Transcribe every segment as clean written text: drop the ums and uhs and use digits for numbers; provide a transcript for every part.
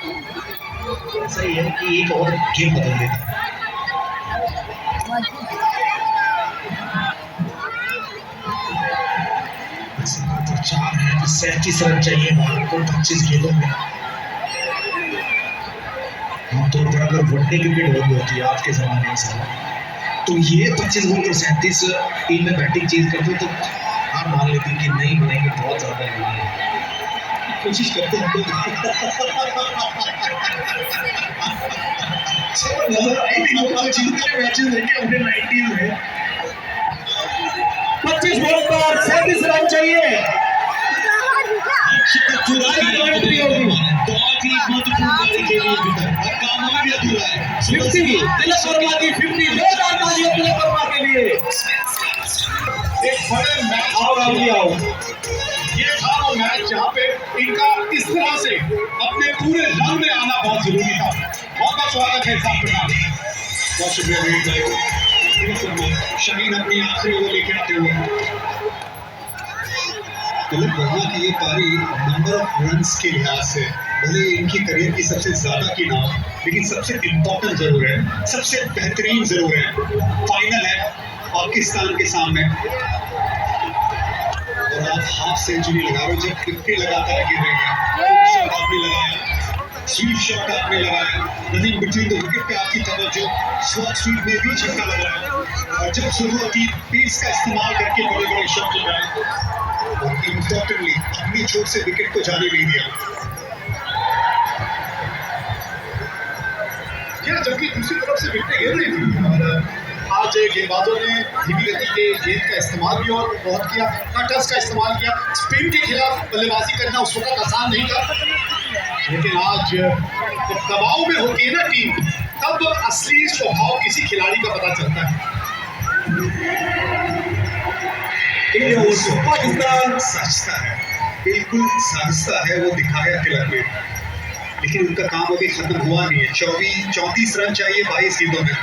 ऐसा ही है कि एक और गेम बदल देता। तो 4 है, 37 रन चाहिए भारत को 25 गेंदों में। आमतौर पर अगर वनडे क्रिकेट हो रही होती है आज के जमाने में सारा, तो ये 25 बॉल पर 37 टीम में बैटिंग चेंज करते तो हार मान लेती कि नहीं बनाएंगे, बहुत ज्यादा है। कोशिश करते हैं नजर आई थी लोगों को जीतने मैचेस देखे अपने 90s में। 25 बॉल पर 37 रन चाहिए। बहुत ही महत्वपूर्ण पारी के लिए और काम भी अधूरा है। 50 तिलक वर्मा की 50 जोरदार ताली तिलक वर्मा के लिए। एक बड़े मैच और आ गया ये था वो मैच जहाँ पे इनका इस तरह से अपने पूरे रंग में आना बहुत जरूरी था। बहुत बहुत स्वागत है साहब का। बहुत शुक्रिया शहीन अपनी आखिरी ओवर लेके आते हुए। तिलक वर्मा की ये पारी नंबर ऑफ रन्स के लिहाज से भले इनकी करियर की सबसे ज्यादा की ना, लेकिन सबसे इम्पोर्टेंट जरूर है, सबसे बेहतरीन जरूर है। फाइनल है पाकिस्तान के सामने और आप हाफ सेंचुरी लगा रहे हो। जब 50 लगातार गिर रही है, शॉट आपने लगाया, स्वीप शॉट आपने लगाया, रनिंग बिटवीन द विकेट पे आपकी तवज्जो, स्लॉट स्वीप में भी छक्का लगाया और जब शुरुआती पेस का इस्तेमाल करके बड़े बड़े शॉट लगाए और इम्पोर्टेंटली अपनी चोट से विकेट को जाने नहीं दिया। जबकि दूसरी तरफ से विकेट गिर रही थी और आज गेंदबाजों ने धीमी गति के गेंद का इस्तेमाल भी और बहुत किया, कटर्स का इस्तेमाल किया। स्पिन के खिलाफ बल्लेबाजी करना उस वक्त आसान नहीं था, लेकिन आज जब दबाव में होती है ना टीम, तब असली स्वभाव किसी खिलाड़ी का पता चलता है। पाकिस्तान साजता है, बिल्कुल साजता है, वो दिखाया तिलक में, लेकिन उनका काम अभी खत्म हुआ नहीं है। 34 रन चाहिए 22 गेंदों में।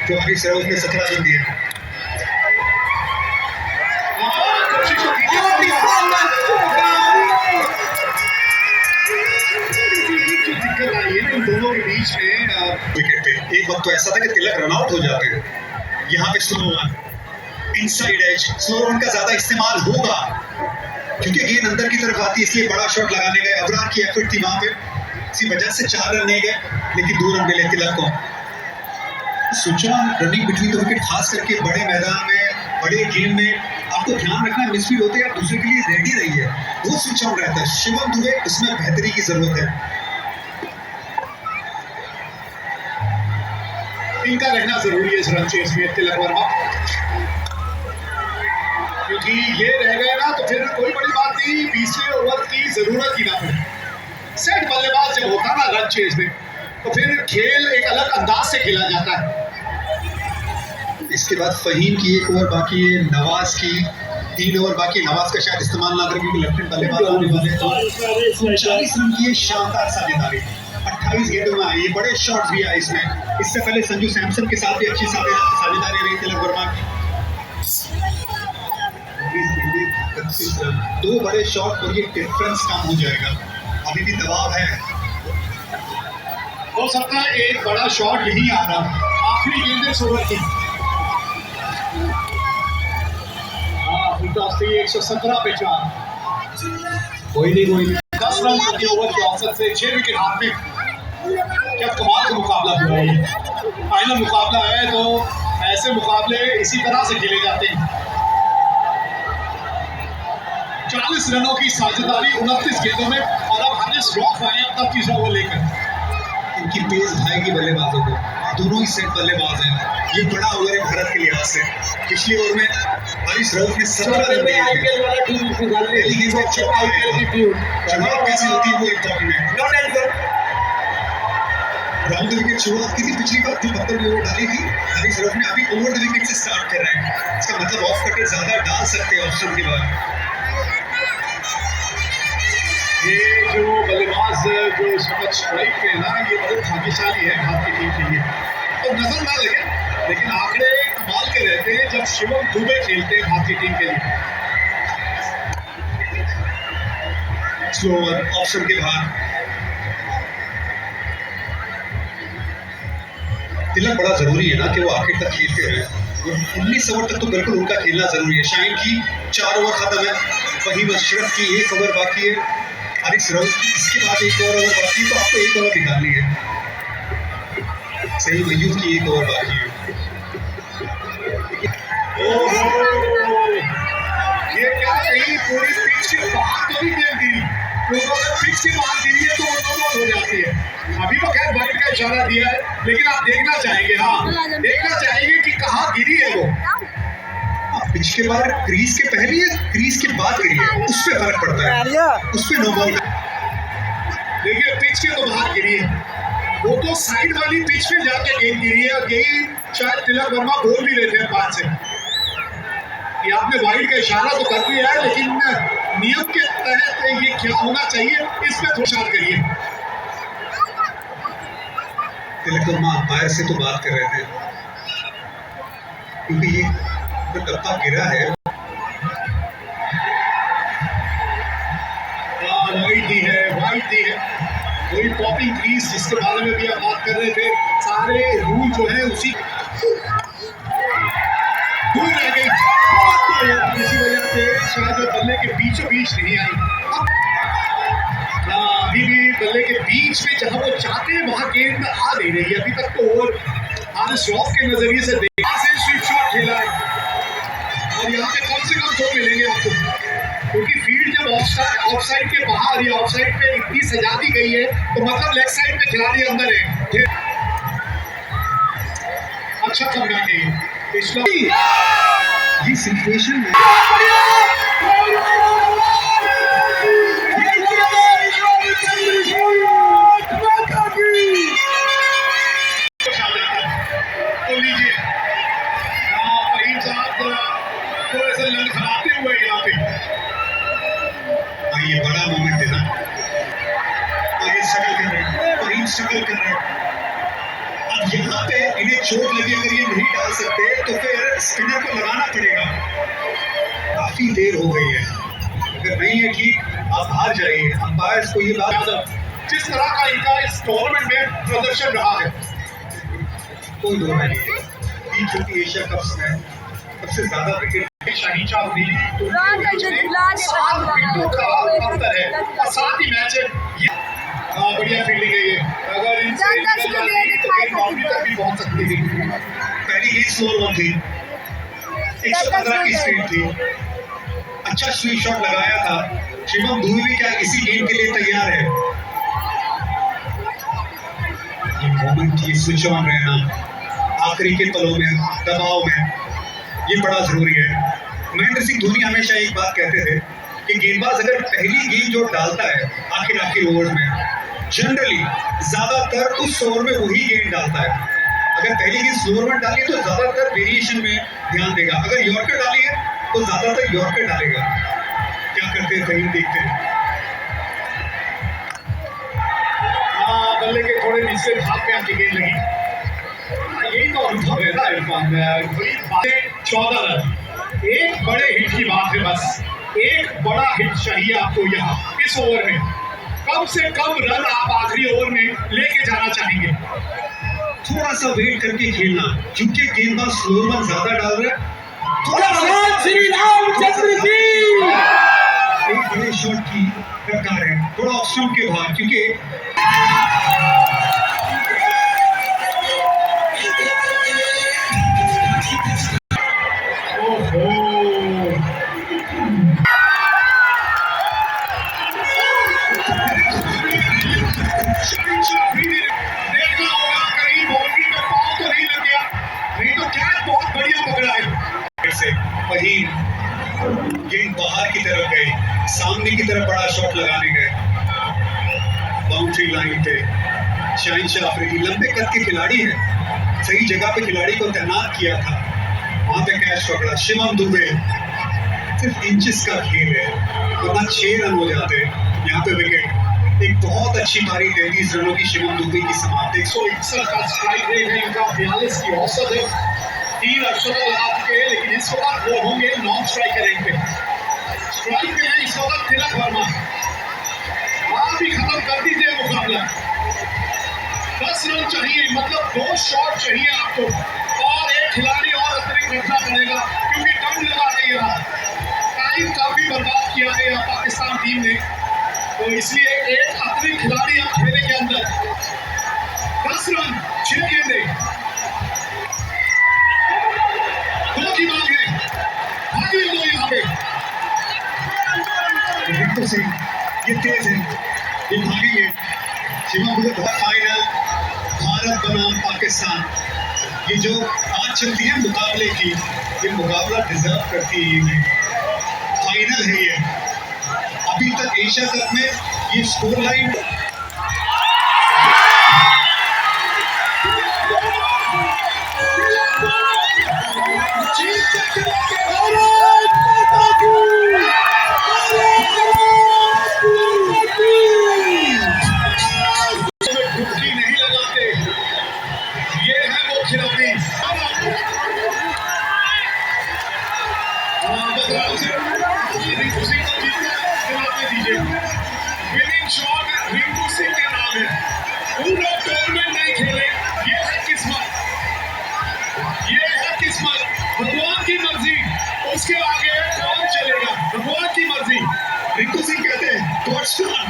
तो अभी से उसने 17 रन दिए। दिक्कत आई है ना इन दोनों के बीच में विकेट पे। एक वक्त तो ऐसा था कि तिलक रन आउट हो जाते हैं। यहाँ पे slow one, inside edge, slow one का ज्यादा इस्तेमाल होगा क्योंकि गेंद अंदर की तरफ आती है, इसलिए बड़ा शॉट लगाने गए। अबरार की एफर्ट थी वहां पे, इसी वजह से 4 रन नहीं गए, लेकिन 2 रन मिले तिलक को। सोचा रनिंग बिटवीन द विकेट, खास करके बड़े मैदान में, बड़े गेम में आपको ध्यान रखना, मिसफील्ड होते हैं आप दूसरे के लिए रेडी रहिए, वो स्विच ऑन रहता है। शिवम दुबे, उसमें बेहतरी की जरूरत है, इनका रहना जरूरी है इस रन चेस में तिलक वर्मा, क्योंकि ये रह गए ना तो फिर कोई बड़ी बात नहीं, 20वें ओवर की जरूरत ही ना पड़े। सेट बल्लेबाज जब होता ना रन चेस में, तो फिर खेल एक अलग अंदाज से खेला जाता है। इसके बाद फहीम की 1 ओवर बाकी है, नवाज की 3 ओवर बाकी। नवाज का शायद इस्तेमाल ना करें क्योंकि लेफ्ट हैंड बल्लेबाज होने वाले। तो 40 रन की शानदार साझेदारी, 28 गेंदों में आई, ये बड़े शॉट्स भी आए इसमें। इससे पहले संजू सैमसन के साथ भी अच्छी साझेदारी रही तिलक वर्मा की। 2 बड़े शॉट और ये डिफरेंस कम हो जाएगा, अभी भी दबाव है। हो सकता है एक बड़ा शॉट यही आ रहा, आखिरी गेंद इस ओवर की। 117 पे 4, कोई नहीं 10 रन प्रति ओवर की औसत से 6 विकेट हाथ में। क्या कमाल का मुकाबला हुआ है, फाइनल मुकाबला है, तो ऐसे मुकाबले इसी तरह से खेले जाते हैं। 40 रनों की साझेदारी 29 गेंदों में और अब हरीश रॉफ आए अपना तीसरा ओवर लेकर। इनकी पेस भाएगी बल्लेबाजों को, दोनों ही सेट बल्लेबाज हैं। ये बड़ा ओवर है भारत के लिहाज से। पिछली ओवर में हरीश रॉफ ने 17 रन दिए थे। चुनाव कैसी होती है वो इम्पोर्टेंट है। राउंड द विकेट शुरुआत की थी पिछली बार, जो 72 ओवर डाली थी हरीश रॉफ ने, अभी ओवर द विकेट से स्टार्ट कर रहे हैं। इसका मतलब ऑफ कटर ज्यादा डाल सकते हैं ऑप्शन के बाद। ये जो बल्लेबाज क्लॉज जो शतक स्ट्राइक पे है ना, ये बहुत भाग्यशाली है भारतीय टीम के लिए। तो नजर ना लगे, लेकिन आंकड़े कमाल के रहते हैं जब शिवम दुबे खेलते हैं भारतीय टीम के लिए। स्लो ऑप्शन के बाहर तिलक बड़ा जरूरी है ना कि वो आखिर तक खेलते रहे। 19 ओवर तक तो बिल्कुल उनका खेलना जरूरी है। शाइन की 4 ओवर खत्म है, वही अशरफ की 1 ओवर बाकी है, हारिस राउत की इसके बाद 1 और ओवर बाकी है, तो आपको 1 ओवर निकालनी है। सही मयूर की 1 ओवर बाकी है। ये क्या कहीं पूरी पिच के बाहर तो नहीं खेल दी, क्योंकि अगर पिच के बाहर गिरी है तो वो नो बॉल हो जाती है। अभी तो खैर वाइड का इशारा दिया है, लेकिन आप देखना चाहेंगे, हाँ देखना चाहेंगे कि कहाँ गिरी है वो। पिच के बाहर क्रीज के पहले या क्रीज के बाद गिरी है, उस पर फर्क पड़ता है, उस पर नो बॉल। देखिए पिच के तो बाहर गिरी है, वो तो साइड वाली पिच में जाके गेंद गिरी है, और यही शायद तिलक वर्मा बोल भी लेते हैं बात से। ये आपने वाइड का इशारा तो कर दिया है, लेकिन नियम के तहत ये क्या होना चाहिए इस पे थोड़ा शायद करिए। तिलक वर्मा अंपायर से तो बात कर रहे थे, क्योंकि ये जो टप्पा गिरा है वाइड दी है, वाइड दी है। वही पॉपिंग क्रीज जिसके बारे में भी आप बात कर रहे थे, सारे रूल जो है उसी दूर रह गई, इसी वजह से शायद बल्ले के बीचों बीच नहीं आई। अभी भी बल्ले के बीच में जहां वो चाहते हैं वहां गेंद आ नहीं रही है अभी तक। तो और हारिस राउत के नजरिए से देखा से स्वीप शॉट खेला है, और यहाँ पे कम से कम 2 मिलेंगे आपको, क्योंकि फील्ड जब ऑफसाइड के बाहर या ऑफसाइड पे इतनी सजा दी गई है तो मतलब लेग साइड पे खिलाड़ी अंदर है। अच्छा कमबैक है ये सिचुएशन में। तो लीजिए फहीम साहब थोड़े से लड़खड़ाते हुए यहाँ पे, ये बड़ा मोमेंट है ना, आगे स्ट्रगल कर रहे हैं, फहीम स्ट्रगल कर रहे हैं। अब यहाँ पे इन्हें चोट लगी, अगर ये नहीं डाल सकते तो फिर स्पिनर को लगाना पड़ेगा। काफी देर हो गई है, अगर नहीं है ठीक आप हार जाइए। अंपायर्स को ये बात, जिस तरह का इनका इस टूर्नामेंट में प्रदर्शन रहा है, कोई दो नहीं। T20 एशिया कप में सबसे ज्यादा विकेट शाहीन शाह ने 7 विकेटों का अंतर है, और 7 ही मैच है। बढ़िया फील्डिंग है ये, अगर इनसे बाउंड्री तक भी पहुंच सकती थी। पहली गेंद स्लोर वन थी, 115 की स्पीड थी, अच्छा स्वीप शॉट लगाया था। शिवम दुबे भी क्या इसी गेंद के लिए तैयार है। ये मोमेंट, ये स्विच ऑन रहना आखिरी के पलों में, दबाव में, ये बड़ा जरूरी है। महेंद्र सिंह धोनी हमेशा एक बात कहते थे कि गेंदबाज अगर पहली गेंद जो डालता है आखिर ओवर में, जनरली ज्यादातर उस ओवर में वही गेंद डालता है। अगर पहली गेंद स्लोअर में डाली तो ज्यादातर वेरिएशन में ध्यान देगा, अगर यॉर्कर डाली है तो ज्यादातर यॉर्कर डालेगा। क्या करते हैं कहीं देखते हैं। बल्ले के थोड़े नीचे भाग में आके गेंद लगी, यही तो अनुभव है ना इरफान। 14 रन, एक बड़े हिट की बात है, बस एक बड़ा हिट चाहिए आपको यहाँ इस ओवर में। कम से कम रन आप आखिरी ओवर में लेके जाना चाहेंगे। थोड़ा सा वेट करके खेलना, क्योंकि गेंदबाज स्लोअर वन ज्यादा डाल रहा है। एक बड़े शॉट की दरकार है, थोड़ा ऑप्शन के बाद, क्योंकि देखना होगा कहीं बाउंड्री पे पाँव तो नहीं लग गया, नहीं तो क्या बहुत बढ़िया पकड़ा है। ऐसे वही गेंद बाहर की तरफ गई, सामने की तरफ बड़ा शॉट लगाने गए, बाउंड्री लाइन पे। शाहीन शाह अफरीदी लंबे कद के खिलाड़ी है, सही जगह पे खिलाड़ी को तैनात किया था, वहां पे कैच पकड़ा। शिवम दुबे सिर्फ इंचेस का खेल है, वरना 6 रन हो जाते। यहाँ पे विकेट एक बहुत अच्छी पारी 33 रनों की शिवम दुबे की समाप्ति। 161 का स्ट्राइक रेट है इनका, 42 की औसत है। 3 अर्धशतक लगा चुके हैं, लेकिन इस वक्त वो होंगे नॉन स्ट्राइक रेंज पे। स्ट्राइक पे है इस वक्त तिलक वर्मा। आप भी खत्म कर दीजिए मुकाबला। 10 रन चाहिए, मतलब 2 शॉट चाहिए आपको, और एक खिलाड़ी और अतिरिक्त रखना पड़ेगा क्योंकि टाइम लगा नहीं रहा। टाइम काफी बर्बाद किया है यहाँ पाकिस्तान टीम ने, तो इसलिए एक अतिरिक्त खिलाड़ी आप खेले के अंदर। 10 रन, 6 गेंदे, 2 की मांग है, भागी दो यहाँ पे। रिंकू सिंह ये तेज है, ये भागेंगे। शिवम दुबे फाइनल भारत बनाम पाकिस्तान, ये जो आज चलती है मुकाबले की, ये मुकाबला डिजर्व करती है। फाइनल है ये। अभी तक एशिया कप में ये स्कोर लाइन नहीं लगाते, ये है वो खिलाड़ी। रिंकू सिंह को खिलाने दीजिए। विनिंग शॉट रिंकू सिंह के नाम है। पूरा टूर्नामेंट नहीं खेले, ये है किस्मत, ये है किस्मत। भगवान की मर्जी, उसके आगे कौन चलेगा? भगवान की मर्जी। रिंकू सिंह कहते हैं गॉड्स प्लान,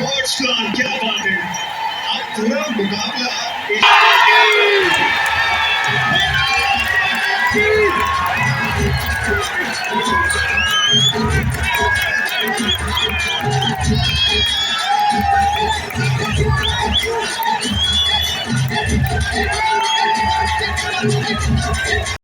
गॉड्स प्लान। क्या बात है, अब पूरा मुकाबला Thank you.